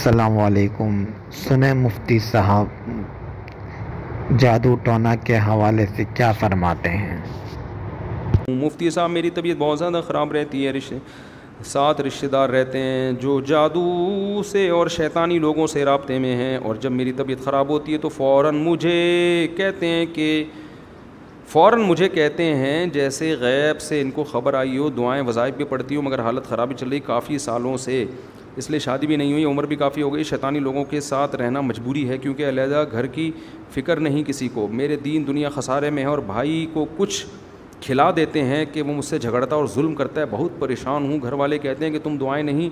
السلام علیکم. سنیں مفتی صاحب جادو ٹونا کے حوالے سے کیا فرماتے ہیں؟ مفتی صاحب میری طبیعت بہت زیادہ خراب رہتی ہے، ساتھ رشتہ دار رہتے ہیں جو جادو سے اور شیطانی لوگوں سے رابطے میں ہیں، اور جب میری طبیعت خراب ہوتی ہے تو فوراً مجھے کہتے ہیں جیسے غیب سے ان کو خبر آئی ہو. دعائیں وظائف بھی پڑھتی ہوں مگر حالت خرابی چل رہی کافی سالوں سے، اس لیے شادی بھی نہیں ہوئی، عمر بھی کافی ہو گئی. شیطانی لوگوں کے ساتھ رہنا مجبوری ہے کیونکہ علیحدہ گھر کی فکر نہیں کسی کو. میرے دین دنیا خسارے میں ہے اور بھائی کو کچھ کھلا دیتے ہیں کہ وہ مجھ سے جھگڑتا اور ظلم کرتا ہے. بہت پریشان ہوں. گھر والے کہتے ہیں کہ تم دعائیں نہیں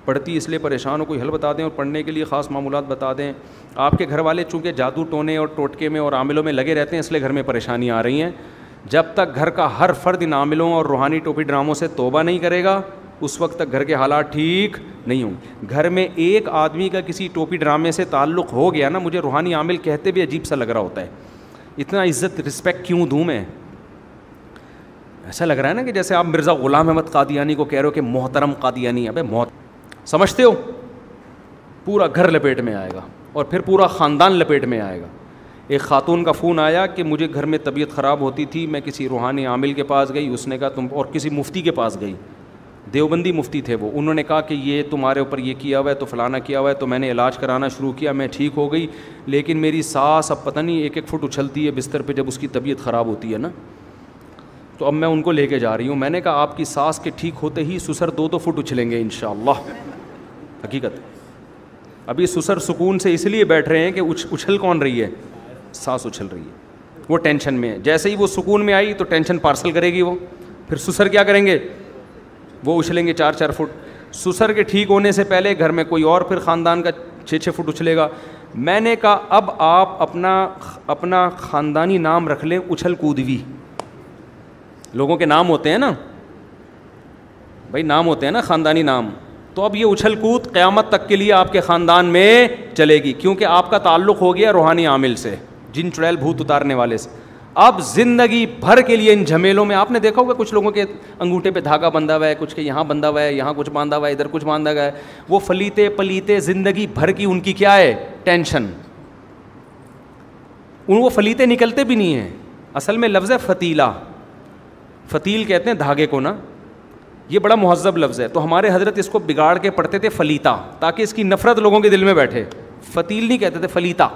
پڑھتی اس لیے پریشان ہو، کوئی حل بتا دیں اور پڑھنے کے لیے خاص معمولات بتا دیں. آپ کے گھر والے چونکہ جادو ٹونے اور ٹوٹکے میں اور عاملوں میں لگے رہتے ہیں اس لیے گھر میں پریشانیاں آ رہی ہیں. جب تک گھر کا ہر فرد ان عاملوں اور روحانی ٹوپی ڈراموں سے توبہ نہیں کرے گا اس وقت تک گھر کے حالات ٹھیک نہیں ہوں. گھر میں ایک آدمی کا کسی ٹوپی ڈرامے سے تعلق ہو گیا نا، مجھے روحانی عامل کہتے بھی عجیب سا لگ رہا ہوتا ہے. اتنا عزت رسپیکٹ کیوں دوں میں؟ ایسا لگ رہا ہے نا کہ جیسے آپ مرزا غلام احمد قادیانی کو کہہ رہے ہو کہ محترم قادیانی. سمجھتے ہو؟ پورا گھر لپیٹ میں آئے گا اور پھر پورا خاندان لپیٹ میں آئے گا. ایک خاتون کا فون آیا کہ مجھے گھر میں طبیعت خراب ہوتی تھی، میں کسی روحانی عامل کے پاس گئی، اس نے کہا تم، اور کسی مفتی کے پاس گئی، دیوبندی مفتی تھے وہ، انہوں نے کہا کہ یہ تمہارے اوپر یہ کیا ہوا ہے تو فلانا کیا ہوا ہے. تو میں نے علاج کرانا شروع کیا، میں ٹھیک ہو گئی، لیکن میری سانس اب پتہ نہیں 1-1 فٹ اچھلتی ہے بستر پہ جب اس کی طبیعت خراب ہوتی ہے نا. تو اب میں ان کو لے کے جا رہی ہوں. میں نے کہا آپ کی سانس کے ٹھیک ہوتے ہی سسر 2-2 فٹ اچھلیں گے انشاءاللہ. حقیقت ابھی سسر سکون سے اس لیے بیٹھ رہے ہیں کہ اچھل کون رہی ہے؟ سانس اچھل رہی ہے، وہ ٹینشن میں ہے. جیسے ہی وہ سکون میں آئی تو ٹینشن پارسل کرے گی وہ، پھر سسر کیا کریں گے؟ وہ اچھلیں گے 4-4 فٹ. سسر کے ٹھیک ہونے سے پہلے گھر میں کوئی اور پھر خاندان کا 6-6 فٹ اچھلے گا. میں نے کہا اب آپ اپنا خاندانی نام رکھ لیں اچھل کودوی. لوگوں کے نام ہوتے ہیں نا بھائی، نام ہوتے ہیں نا خاندانی نام. تو اب یہ اچھل کود قیامت تک کے لیے آپ کے خاندان میں چلے گی کیونکہ آپ کا تعلق ہو گیا روحانی عامل سے، جن چڑیل بھوت اتارنے والے سے. اب زندگی بھر کے لیے ان جھمیلوں میں آپ نے دیکھا ہوگا کچھ لوگوں کے انگوٹھے پہ دھاگا بندھا ہوا ہے، کچھ کے یہاں بندھا ہوا ہے، یہاں کچھ باندھا ہوا ہے، ادھر کچھ باندھا گیا ہے. وہ فلیتے پلیتے زندگی بھر کی ان کی کیا ہے؟ ٹینشن. وہ فلیتے نکلتے بھی نہیں ہیں. اصل میں لفظ ہے فتیلہ. فتیل کہتے ہیں دھاگے کو نا، یہ بڑا مہذب لفظ ہے. تو ہمارے حضرت اس کو بگاڑ کے پڑھتے تھے فلیتا تاکہ اس کی نفرت لوگوں کے دل میں بیٹھے. فتیل نہیں کہتے تھے، فلیتا.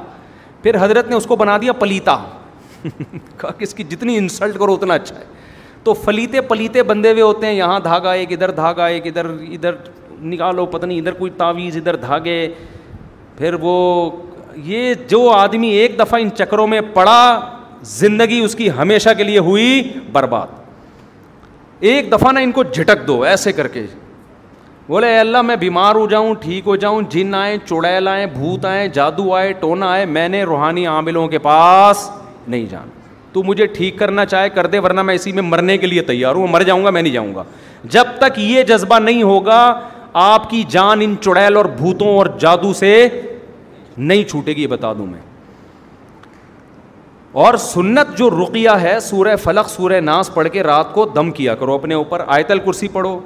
پھر حضرت نے اس کو بنا دیا پلیتا. کہا کہ اس کی جتنی انسلٹ کرو اتنا اچھا ہے. تو فلیتے پلیتے بندے ہوئے ہوتے ہیں، یہاں دھاگا ایک، ادھر دھاگا ایک، ادھر نکالو پتہ نہیں، ادھر کوئی تعویذ، ادھر دھاگے. پھر وہ یہ جو آدمی ایک دفعہ ان چکروں میں پڑا زندگی اس کی ہمیشہ کے لیے ہوئی برباد. ایک دفعہ نا ان کو جھٹک دو ایسے کر کے، بولے اے اللہ میں بیمار ہو جاؤں، ٹھیک ہو جاؤں، جن آئیں، چڑیل آئیں، بھوت آئیں، جادو آئے، ٹونا آئے، میں نے روحانی عاملوں کے پاس نہیں جانا. تو مجھے ٹھیک کرنا چاہے کر دے، ورنہ میں اسی میں مرنے کے لیے تیار ہوں. مر جاؤں گا، میں نہیں جاؤں گا. جب تک یہ جذبہ نہیں ہوگا آپ کی جان ان چڑیل اور بھوتوں اور جادو سے نہیں چھوٹے گی، یہ بتا دوں میں. اور سنت جو رقیہ ہے، سورہ فلق سورہ ناس پڑھ کے رات کو دم کیا کرو اپنے اوپر. آیت الکرسی پڑھو.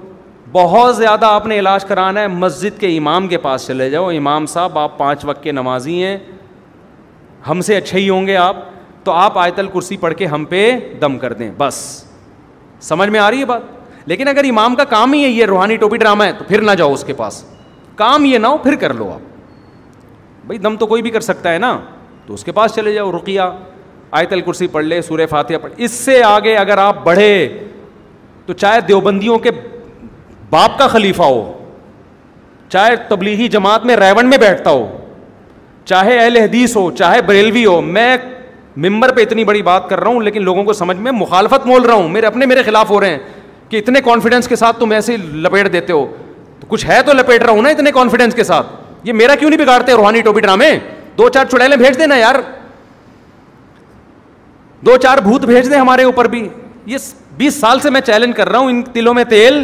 بہت زیادہ آپ نے علاج کرانا ہے، مسجد کے امام کے پاس چلے جاؤ. امام صاحب آپ 5 وقت کے نمازی ہیں، ہم سے اچھے ہی ہوں گے آپ، تو آپ آیت الکرسی پڑھ کے ہم پہ دم کر دیں بس. سمجھ میں آ رہی ہے بات؟ لیکن اگر امام کا کام ہی ہے یہ روحانی ٹوپی ڈرامہ ہے تو پھر نہ جاؤ اس کے پاس. کام یہ نہ ہو پھر کر لو آپ. بھائی دم تو کوئی بھی کر سکتا ہے نا، تو اس کے پاس چلے جاؤ. رقیہ آیت الکرسی پڑھ لے، سورہ فاتحہ پڑھ. اس سے آگے اگر آپ بڑھے تو چاہے دیوبندیوں کے باپ کا خلیفہ ہو، چاہے تبلیغی جماعت میں ریون میں بیٹھتا ہو، چاہے اہل حدیث ہو، چاہے بریلوی ہو. میں ممبر پہ اتنی بڑی بات کر رہا ہوں لیکن لوگوں کو سمجھ میں مخالفت مول رہا ہوں. میرے خلاف ہو رہے ہیں کہ اتنے کانفیڈنس کے ساتھ تم ایسے لپیٹ دیتے ہو. تو کچھ ہے تو لپیٹ رہا ہوں نا اتنے کانفیڈنس کے ساتھ. یہ میرا کیوں نہیں بگاڑتے روحانی ٹوپی ڈرامے؟ 2-4 چڑیلیں بھیج دینا یار، 2-4 بھوت بھیج دیں ہمارے اوپر بھی. یہ 20 سال سے میں چیلنج کر رہا ہوں، ان دلوں میں تیل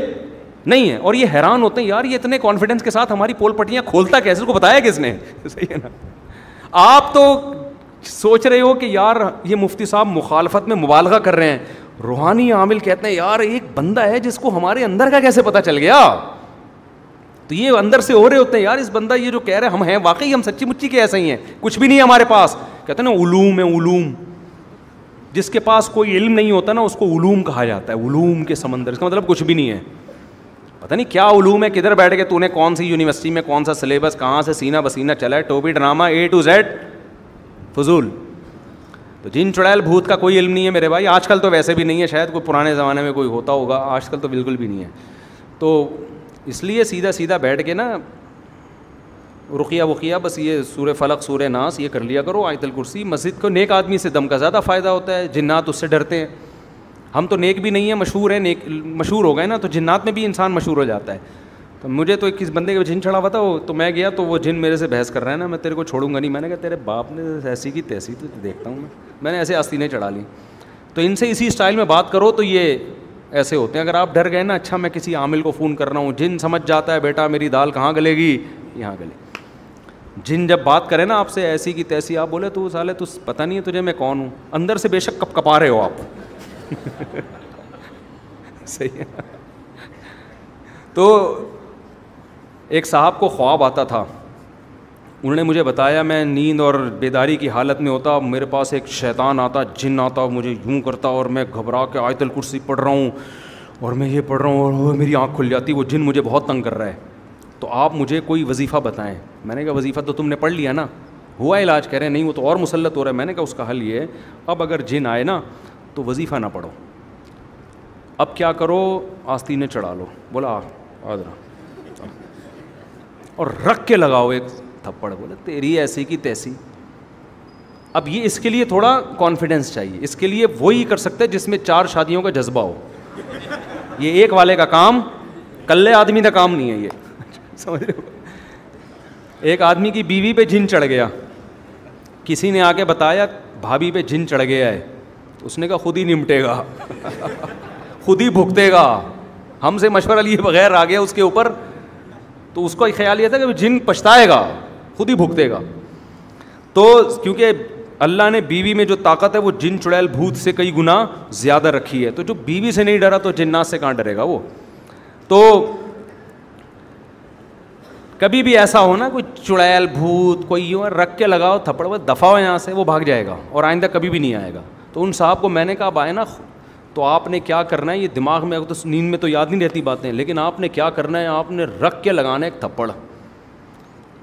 نہیں ہے. اور یہ حیران ہوتے ہیں یار یہ اتنے کانفیڈنس کے ساتھ ہماری پول پٹیاں کھولتا کیسے؟ اس کو بتایا کس نے؟ صحیح ہے نا. آپ تو سوچ رہے ہو کہ یار یہ مفتی صاحب مخالفت میں مبالغہ کر رہے ہیں. روحانی عامل کہتے ہیں یار ایک بندہ ہے جس کو ہمارے اندر کا کیسے پتہ چل گیا. تو یہ اندر سے ہو رہے ہوتے ہیں یار اس بندہ یہ جو کہہ رہے ہیں ہم ہیں واقعی ہم سچی مچی کے ایسے ہی ہیں, کچھ بھی نہیں ہے ہمارے پاس. کہتے ہیں نا علوم ہے علوم, جس کے پاس کوئی علم نہیں ہوتا نا اس کو علوم کہا جاتا ہے, علوم کے سمندر. اس کا مطلب کچھ بھی نہیں ہے, پتہ نہیں کیا علوم ہے, کدھر بیٹھ کے تو نے کون سی یونیورسٹی میں کون سا سلیبس کہاں سے سینہ بسینہ چلا ہے, ٹوپی ڈرامہ A to Z فضول. تو جن چڑیل بھوت کا کوئی علم نہیں ہے میرے بھائی. آج کل تو ویسے بھی نہیں ہے, شاید کوئی پرانے زمانے میں کوئی ہوتا ہوگا, آج کل تو بالکل بھی نہیں ہے. تو اس لیے سیدھا سیدھا بیٹھ کے نا رقیہ وقیہ بس یہ سورہ فلق سورہ ناس یہ کر لیا کرو, آیت الکرسی. مسجد کو نیک آدمی سے دم کا زیادہ فائدہ ہوتا ہے, جنات اس سے ڈرتے ہیں. ہم تو نیک بھی نہیں ہیں, مشہور ہیں, نیک مشہور ہو گئے نا, تو جنات میں بھی انسان مشہور ہو جاتا ہے. تو مجھے تو کس بندے کا جن چڑھا ہوا تھا, تو میں گیا تو وہ جن میرے سے بحث کر رہا ہے نا, میں تیرے کو چھوڑوں گا نہیں. میں نے کہا تیرے باپ نے ایسی کی تیسی تو دیکھتا ہوں میں نے ایسے آستینیں چڑھا لی. تو ان سے اسی اسٹائل میں بات کرو تو یہ ایسے ہوتے ہیں. اگر آپ ڈر گئے نا, اچھا میں کسی عامل کو فون کر رہا ہوں, جن سمجھ جاتا ہے بیٹا میری دال کہاں گلے گی, یہاں گلے. جن جب بات کرے نا آپ سے ایسی کی تیسی, آپ بولے تو سالے تو پتہ نہیں ہے تجھے میں کون ہوں, اندر سے بے شک کپ کپا رہے ہو آپ. صحیح ہے. تو ایک صاحب کو خواب آتا تھا, انہوں نے مجھے بتایا میں نیند اور بیداری کی حالت میں ہوتا, میرے پاس ایک شیطان آتا, جن آتا, مجھے یوں کرتا اور میں گھبرا کے آیت الکرسی پڑھ رہا ہوں اور میں یہ پڑھ رہا ہوں اور میری آنکھ کھل جاتی, وہ جن مجھے بہت تنگ کر رہا ہے, تو آپ مجھے کوئی وظیفہ بتائیں. میں نے کہا وظیفہ تو تم نے پڑھ لیا نا, ہوا علاج. کہہ رہے ہیں نہیں وہ تو اور مسلط ہو رہا ہے. میں نے کہا اس کا حل یہ ہے, اب اگر جن آئے نا تو وظیفہ نہ پڑھو, اب کیا کرو آستینیں چڑھا لو. بولا آدھرا اور رکھ کے لگاؤ ایک تھپڑ. بولے تیری ایسی کی تیسی. اب یہ اس کے لیے تھوڑا کانفیڈنس چاہیے, اس کے لیے وہی کر سکتے جس میں 4 شادیوں کا جذبہ ہو. یہ ایک والے کا کام, کلے آدمی کا کام نہیں ہے یہ, سمجھ رہے ہو. ایک آدمی کی بیوی پہ جن چڑھ گیا, کسی نے آ کے بتایا بھابھی پہ جن چڑھ گیا ہے, تو اس نے کہا خود ہی نمٹے گا, خود ہی بھگتے گا, ہم سے مشورہ لیے بغیر آ گیا اس کے اوپر. تو اس کو خیال یہ تھا کہ جن پچھتائے گا, خود ہی بھگتے گا. تو کیونکہ اللہ نے بیوی میں جو طاقت ہے وہ جن چڑیل بھوت سے کئی گنا زیادہ رکھی ہے, تو جو بیوی سے نہیں ڈرا تو جنات سے کہاں ڈرے گا وہ. تو کبھی بھی ایسا ہو نا کوئی چڑیل بھوت کوئی یوں رکھ کے لگاؤ تھپڑ, وہ دفع ہو یہاں سے, وہ بھاگ جائے گا اور آئندہ کبھی بھی نہیں آئے گا. تو ان صاحب کو میں نے کہا اب آئے نا تو آپ نے کیا کرنا ہے, یہ دماغ میں تو نیند میں تو یاد نہیں رہتی باتیں, لیکن آپ نے کیا کرنا ہے, آپ نے رکھ کے لگانا ہے ایک تھپڑ.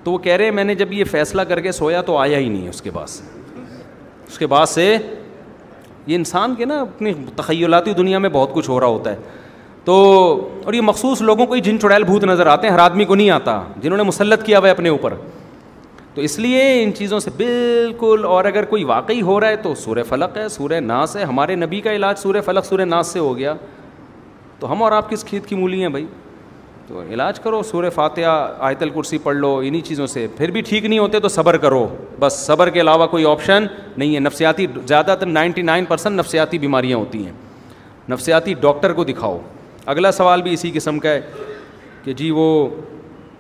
تو وہ کہہ رہے ہیں میں نے جب یہ فیصلہ کر کے سویا تو آیا ہی نہیں ہے اس کے بعد سے یہ انسان کے نا اپنی تخیلاتی دنیا میں بہت کچھ ہو رہا ہوتا ہے. تو اور یہ مخصوص لوگوں کو ہی جن چڑیل بھوت نظر آتے ہیں, ہر آدمی کو نہیں آتا, جنہوں نے مسلط کیا ہوا ہے اپنے اوپر. تو اس لیے ان چیزوں سے بالکل, اور اگر کوئی واقعی ہو رہا ہے تو سورہ فلق ہے, سورہ ناس ہے. ہمارے نبی کا علاج سورہ فلق سورہ ناس سے ہو گیا, تو ہم اور آپ کس کھیت کی مولی ہیں بھائی. تو علاج کرو, سورہ فاتحہ آیت الکرسی پڑھ لو, انہی چیزوں سے. پھر بھی ٹھیک نہیں ہوتے تو صبر کرو, بس صبر کے علاوہ کوئی آپشن نہیں ہے. نفسیاتی زیادہ تر 99% نفسیاتی بیماریاں ہوتی ہیں, نفسیاتی ڈاکٹر کو دکھاؤ. اگلا سوال بھی اسی قسم کا ہے کہ جی وہ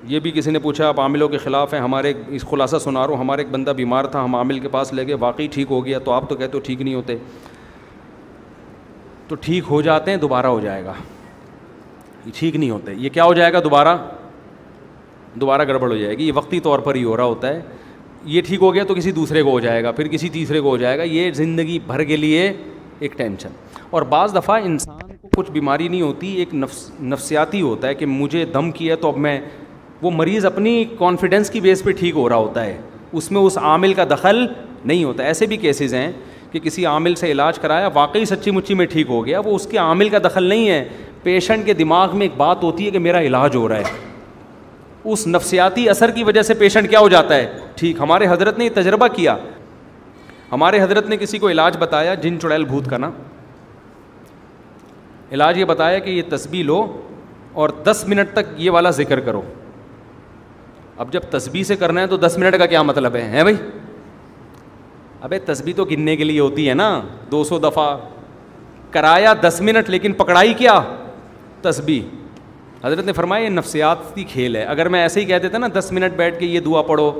یہ بھی کسی نے پوچھا آپ عاملوں کے خلاف ہیں. ہمارے اس خلاصہ سنا رہا ہوں, ہمارے ایک بندہ بیمار تھا, ہم عامل کے پاس لے گئے, واقعی ٹھیک ہو گیا. تو آپ تو کہتے ہو ٹھیک نہیں ہوتے, تو ٹھیک ہو جاتے ہیں, دوبارہ ہو جائے گا. یہ ٹھیک نہیں ہوتے, یہ کیا ہو جائے گا, دوبارہ گڑبڑ ہو جائے گی. یہ وقتی طور پر ہی ہو رہا ہوتا ہے. یہ ٹھیک ہو گیا تو کسی دوسرے کو ہو جائے گا, پھر کسی تیسرے کو ہو جائے گا. یہ زندگی بھر کے لیے ایک ٹینشن. اور بعض دفعہ انسان کو کچھ بیماری نہیں ہوتی, ایک نفسیاتی ہوتا ہے کہ مجھے دم کیا تو اب میں, وہ مریض اپنی کانفیڈنس کی بیس پہ ٹھیک ہو رہا ہوتا ہے, اس میں اس عامل کا دخل نہیں ہوتا. ایسے بھی کیسز ہیں کہ کسی عامل سے علاج کرایا, واقعی سچی مچی میں ٹھیک ہو گیا, وہ اس کے عامل کا دخل نہیں ہے. پیشنٹ کے دماغ میں ایک بات ہوتی ہے کہ میرا علاج ہو رہا ہے, اس نفسیاتی اثر کی وجہ سے پیشنٹ کیا ہو جاتا ہے, ٹھیک. ہمارے حضرت نے یہ تجربہ کیا, ہمارے حضرت نے کسی کو علاج بتایا جن چڑیل بھوت کا نا, علاج یہ بتایا کہ یہ تسبیح لو اور 10 منٹ تک یہ والا ذکر کرو. اب جب تسبیح سے کرنا ہے تو 10 منٹ کا کیا مطلب ہے بھائی. ابے تسبیح تو گننے کے لیے ہوتی ہے نا, 200 دفعہ کرایا 10 منٹ, لیکن پکڑائی کیا, تسبیح. حضرت نے فرمایا یہ نفسیاتی کھیل ہے. اگر میں ایسے ہی کہہ دیتا نا 10 منٹ بیٹھ کے یہ دعا پڑھو,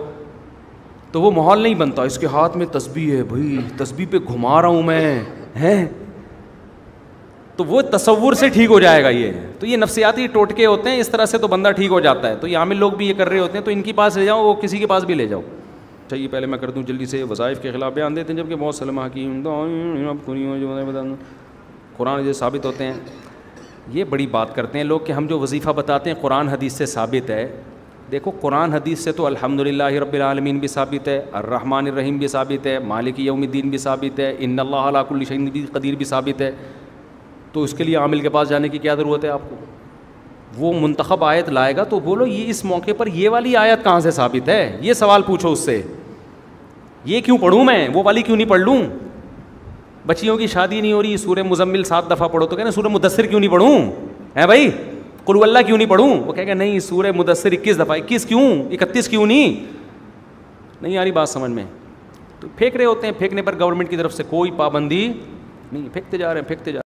تو وہ ماحول نہیں بنتا. اس کے ہاتھ میں تسبیح ہے بھائی, تسبیح پہ گھما رہا ہوں میں, ہے تو وہ تصور سے ٹھیک ہو جائے گا. تو یہ نفسیاتی ٹوٹکے ہوتے ہیں, اس طرح سے تو بندہ ٹھیک ہو جاتا ہے. تو یہ عامل لوگ بھی یہ کر رہے ہوتے ہیں, تو ان کے پاس لے جاؤ, وہ کسی کے پاس بھی لے جاؤ. چاہیے پہلے میں کر دوں جلدی سے. وظائف کے خلاف بیان دیتے ہیں جبکہ بہت سلم حکیم قرآن جو ثابت ہوتے ہیں. یہ بڑی بات کرتے ہیں لوگ کہ ہم جو وظیفہ بتاتے ہیں قرآن حدیث سے ثابت ہے. دیکھو قرآن حدیث سے تو الحمدللہ رب العالمین بھی ثابت ہے, الرحمن الرحیم بھی ثابت ہے, مالک یوم الدین بھی ثابت ہے, ان اللہ علی کل شیء قدیر بھی ثابت ہے. تو اس کے لیے عامل کے پاس جانے کی کیا ضرورت ہے آپ کو؟ وہ منتخب آیت لائے گا تو بولو یہ اس موقع پر یہ والی آیت کہاں سے ثابت ہے, یہ سوال پوچھو اس سے. یہ کیوں پڑھوں میں, وہ والی کیوں نہیں پڑھ لوں؟ بچیوں کی شادی نہیں ہو رہی, سورہ مزمل 7 دفعہ پڑھو, تو کہنا سورہ مدثر کیوں نہیں پڑھوں ہے بھائی, قل هو اللہ کیوں نہیں پڑھوں؟ وہ کہے گا نہیں سورہ مدثر 21 دفعہ, 21 کیوں 31 کیوں نہیں آ رہی بات سمجھ میں. تو پھینک رہے ہوتے ہیں, پھینکنے پر گورنمنٹ کی طرف سے کوئی پابندی نہیں, پھینکتے جا رہے ہیں.